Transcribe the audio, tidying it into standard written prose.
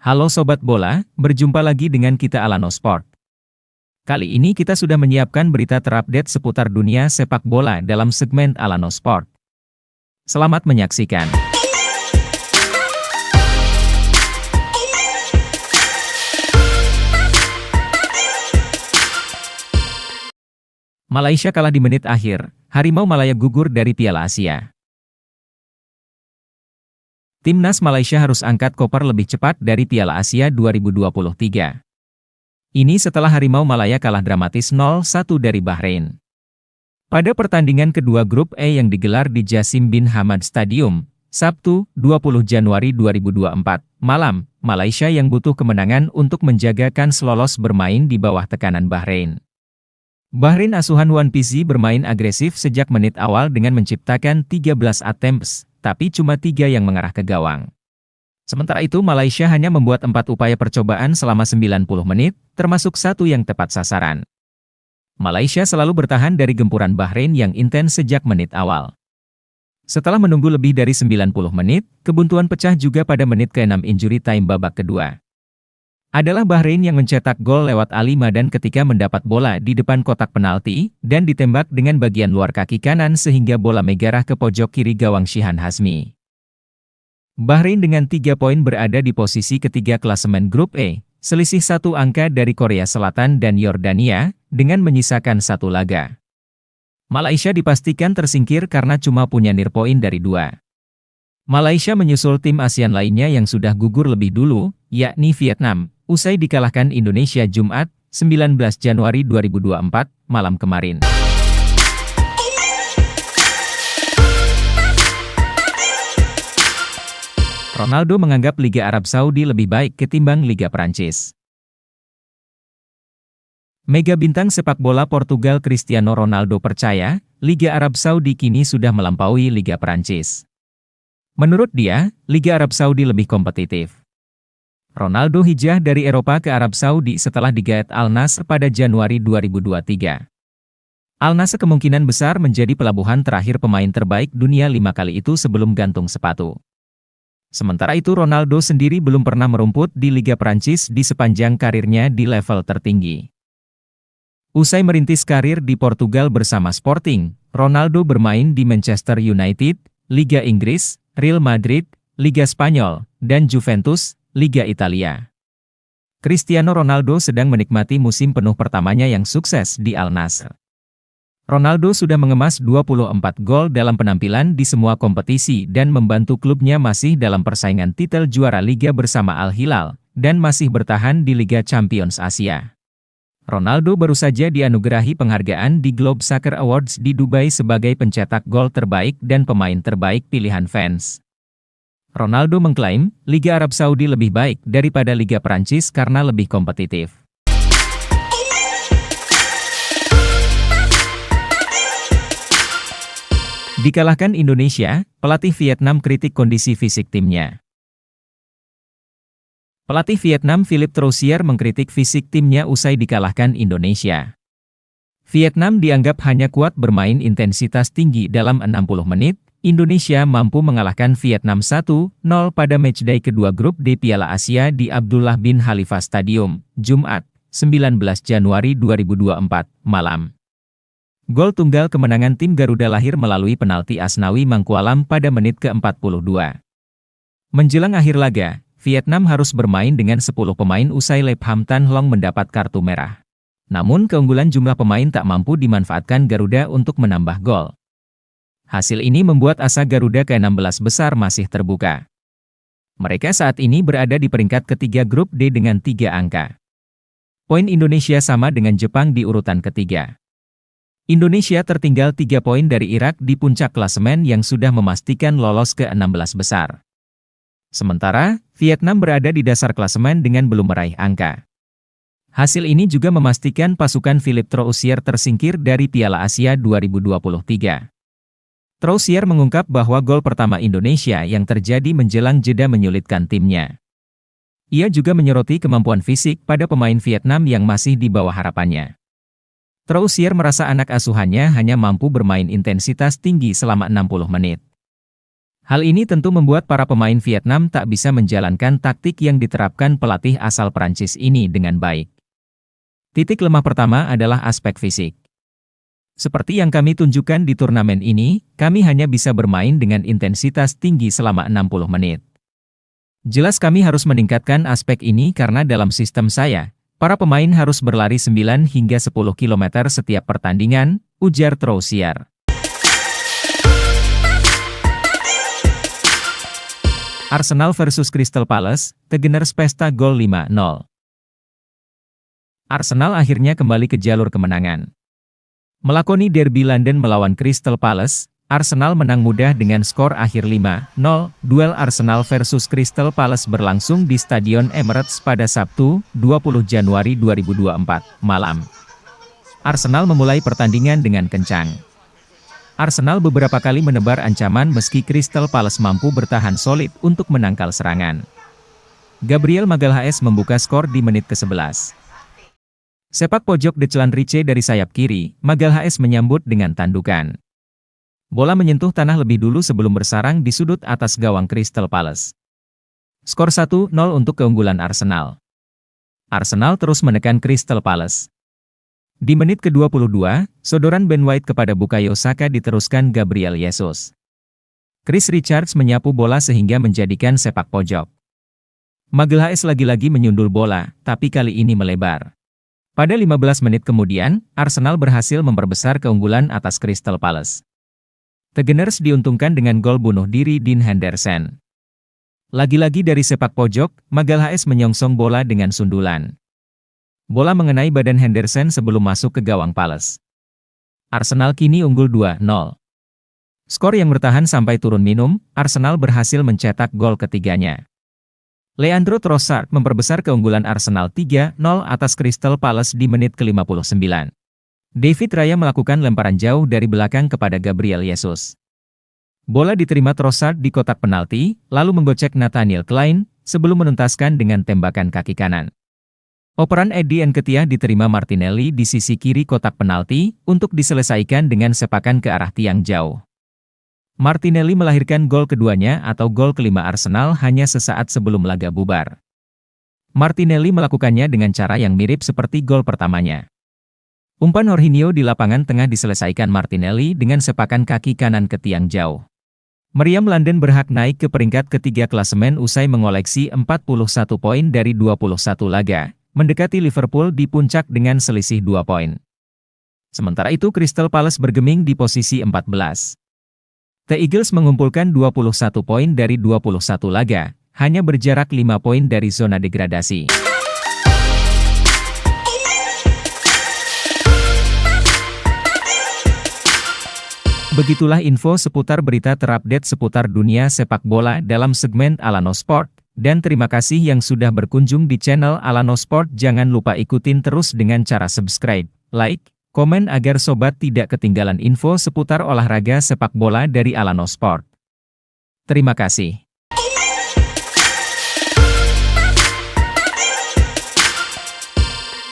Halo Sobat Bola, berjumpa lagi dengan kita Alano Sport. Kali ini kita sudah menyiapkan berita terupdate seputar dunia sepak bola dalam segmen Alano Sport. Selamat menyaksikan. Malaysia kalah di menit akhir, Harimau Malaya gugur dari Piala Asia. Timnas Malaysia harus angkat koper lebih cepat dari Piala Asia 2023. Ini setelah Harimau Malaya kalah dramatis 0-1 dari Bahrain. Pada pertandingan kedua grup E yang digelar di Jassim bin Hamad Stadium, Sabtu, 20 Januari 2024, malam, Malaysia yang butuh kemenangan untuk menjaga kans lolos bermain di bawah tekanan Bahrain. Bahrain asuhan Wan Pizzi bermain agresif sejak menit awal dengan menciptakan 13 attempts, tapi cuma 3 yang mengarah ke gawang. Sementara itu Malaysia hanya membuat 4 upaya percobaan selama 90 menit, termasuk 1 yang tepat sasaran. Malaysia selalu bertahan dari gempuran Bahrain yang intens sejak menit awal. Setelah menunggu lebih dari 90 menit, kebuntuan pecah juga pada menit ke-6 injury time babak kedua. Adalah Bahrain yang mencetak gol lewat Ali Madan ketika mendapat bola di depan kotak penalti, dan ditembak dengan bagian luar kaki kanan sehingga bola mengarah ke pojok kiri gawang Shihan Hazmi. Bahrain dengan 3 poin berada di posisi ketiga klasemen grup E, selisih 1 angka dari Korea Selatan dan Yordania, dengan menyisakan 1 laga. Malaysia dipastikan tersingkir karena cuma punya nil poin dari 2. Malaysia menyusul tim ASEAN lainnya yang sudah gugur lebih dulu, yakni Vietnam, usai dikalahkan Indonesia Jumat, 19 Januari 2024, malam kemarin. Ronaldo menganggap Liga Arab Saudi lebih baik ketimbang Liga Prancis. Mega bintang sepak bola Portugal Cristiano Ronaldo percaya, Liga Arab Saudi kini sudah melampaui Liga Prancis. Menurut dia, Liga Arab Saudi lebih kompetitif. Ronaldo hijrah dari Eropa ke Arab Saudi setelah digaet Al Nassr pada Januari 2023. Al Nassr kemungkinan besar menjadi pelabuhan terakhir pemain terbaik dunia 5 kali itu sebelum gantung sepatu. Sementara itu Ronaldo sendiri belum pernah merumput di Liga Prancis di sepanjang karirnya di level tertinggi. Usai merintis karir di Portugal bersama Sporting, Ronaldo bermain di Manchester United, Liga Inggris, Real Madrid, Liga Spanyol, dan Juventus, Liga Italia. Cristiano Ronaldo sedang menikmati musim penuh pertamanya yang sukses di Al Nassr. Ronaldo sudah mengemas 24 gol dalam penampilan di semua kompetisi dan membantu klubnya masih dalam persaingan titel juara Liga bersama Al Hilal, dan masih bertahan di Liga Champions Asia. Ronaldo baru saja dianugerahi penghargaan di Globe Soccer Awards di Dubai sebagai pencetak gol terbaik dan pemain terbaik pilihan fans. Ronaldo mengklaim, Liga Arab Saudi lebih baik daripada Liga Prancis karena lebih kompetitif. Dikalahkan Indonesia, pelatih Vietnam kritik kondisi fisik timnya. Pelatih Vietnam Philippe Troussier mengkritik fisik timnya usai dikalahkan Indonesia. Vietnam dianggap hanya kuat bermain intensitas tinggi dalam 60 menit, Indonesia mampu mengalahkan Vietnam 1-0 pada matchday kedua grup D Piala Asia di Abdullah bin Khalifa Stadium, Jumat, 19 Januari 2024, malam. Gol tunggal kemenangan tim Garuda lahir melalui penalti Asnawi Mangkualam pada menit ke-42. Menjelang akhir laga, Vietnam harus bermain dengan 10 pemain usai Lepham Tan Long mendapat kartu merah. Namun keunggulan jumlah pemain tak mampu dimanfaatkan Garuda untuk menambah gol. Hasil ini membuat asa Garuda ke-16 besar masih terbuka. Mereka saat ini berada di peringkat ketiga grup D dengan 3 angka. Poin Indonesia sama dengan Jepang di urutan ketiga. Indonesia tertinggal 3 poin dari Irak di puncak klasemen yang sudah memastikan lolos ke-16 besar. Sementara, Vietnam berada di dasar klasemen dengan belum meraih angka. Hasil ini juga memastikan pasukan Philippe Troussier tersingkir dari Piala Asia 2023. Troussier mengungkap bahwa gol pertama Indonesia yang terjadi menjelang jeda menyulitkan timnya. Ia juga menyoroti kemampuan fisik pada pemain Vietnam yang masih di bawah harapannya. Troussier merasa anak asuhannya hanya mampu bermain intensitas tinggi selama 60 menit. Hal ini tentu membuat para pemain Vietnam tak bisa menjalankan taktik yang diterapkan pelatih asal Perancis ini dengan baik. Titik lemah pertama adalah aspek fisik. Seperti yang kami tunjukkan di turnamen ini, kami hanya bisa bermain dengan intensitas tinggi selama 60 menit. Jelas kami harus meningkatkan aspek ini karena dalam sistem saya, para pemain harus berlari 9 hingga 10 km setiap pertandingan, ujar Troussier. Arsenal versus Crystal Palace, The Gunners pesta gol 5-0. Arsenal akhirnya kembali ke jalur kemenangan. Melakoni derby London melawan Crystal Palace, Arsenal menang mudah dengan skor akhir 5-0. Duel Arsenal versus Crystal Palace berlangsung di Stadion Emirates pada Sabtu, 20 Januari 2024, malam. Arsenal memulai pertandingan dengan kencang. Arsenal beberapa kali menebar ancaman meski Crystal Palace mampu bertahan solid untuk menangkal serangan. Gabriel Magalhaes membuka skor di menit ke-11. Sepak pojok Declan Rice dari sayap kiri, Magalhaes menyambut dengan tandukan. Bola menyentuh tanah lebih dulu sebelum bersarang di sudut atas gawang Crystal Palace. Skor 1-0 untuk keunggulan Arsenal. Arsenal terus menekan Crystal Palace. Di menit ke-22, sodoran Ben White kepada Bukayo Saka diteruskan Gabriel Jesus. Chris Richards menyapu bola sehingga menjadikan sepak pojok. Magalhaes lagi-lagi menyundul bola, tapi kali ini melebar. Pada 15 menit kemudian, Arsenal berhasil memperbesar keunggulan atas Crystal Palace. The Gunners diuntungkan dengan gol bunuh diri Dean Henderson. Lagi-lagi dari sepak pojok, Magalhaes menyongsong bola dengan sundulan. Bola mengenai badan Henderson sebelum masuk ke gawang Palace. Arsenal kini unggul 2-0. Skor yang bertahan sampai turun minum, Arsenal berhasil mencetak gol ketiganya. Leandro Trossard memperbesar keunggulan Arsenal 3-0 atas Crystal Palace di menit ke-59. David Raya melakukan lemparan jauh dari belakang kepada Gabriel Jesus. Bola diterima Trossard di kotak penalti, lalu menggocek Nathaniel Clyne, sebelum menuntaskan dengan tembakan kaki kanan. Operan Eddie Nketiah diterima Martinelli di sisi kiri kotak penalti, untuk diselesaikan dengan sepakan ke arah tiang jauh. Martinelli melahirkan gol keduanya atau gol kelima Arsenal hanya sesaat sebelum laga bubar. Martinelli melakukannya dengan cara yang mirip seperti gol pertamanya. Umpan Jorginho di lapangan tengah diselesaikan Martinelli dengan sepakan kaki kanan ke tiang jauh. Meriam London berhak naik ke peringkat ketiga klasemen usai mengoleksi 41 poin dari 21 laga, mendekati Liverpool di puncak dengan selisih 2 poin. Sementara itu Crystal Palace bergeming di posisi 14. The Eagles mengumpulkan 21 poin dari 21 laga, hanya berjarak 5 poin dari zona degradasi. Begitulah info seputar berita terupdate seputar dunia sepak bola dalam segmen Alano Sport, dan terima kasih yang sudah berkunjung di channel Alano Sport. Jangan lupa ikutin terus dengan cara subscribe, like, komen agar sobat tidak ketinggalan info seputar olahraga sepak bola dari Alano Sport. Terima kasih.